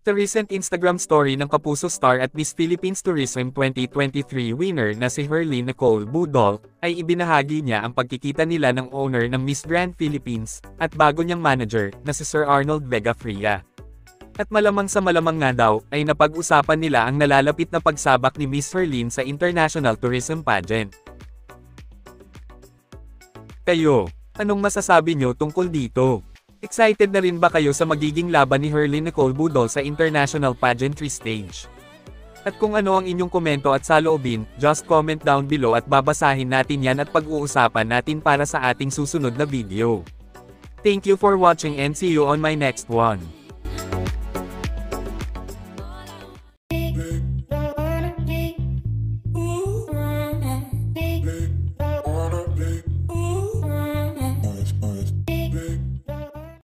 Sa recent Instagram story ng Kapuso star at Miss Philippines Tourism 2023 winner na si Herlyn Nicole Budol, ay ibinahagi niya ang pagkikita nila ng owner ng Miss Grand Philippines, at bago niyang manager, na si Sir Arnold Vega Fria. At malamang sa malamang nga daw, ay napag-usapan nila ang nalalapit na pagsabak ni Miss Herlyn sa International Tourism Pageant. Kayo, anong masasabi niyo tungkol dito? Excited na rin ba kayo sa magiging laban ni Herlyn Nicole Budol sa International Pageantry stage? At kung ano ang inyong komento at saloobin, just comment down below at babasahin natin yan at pag-uusapan natin para sa ating susunod na video. Thank you for watching and see you on my next one.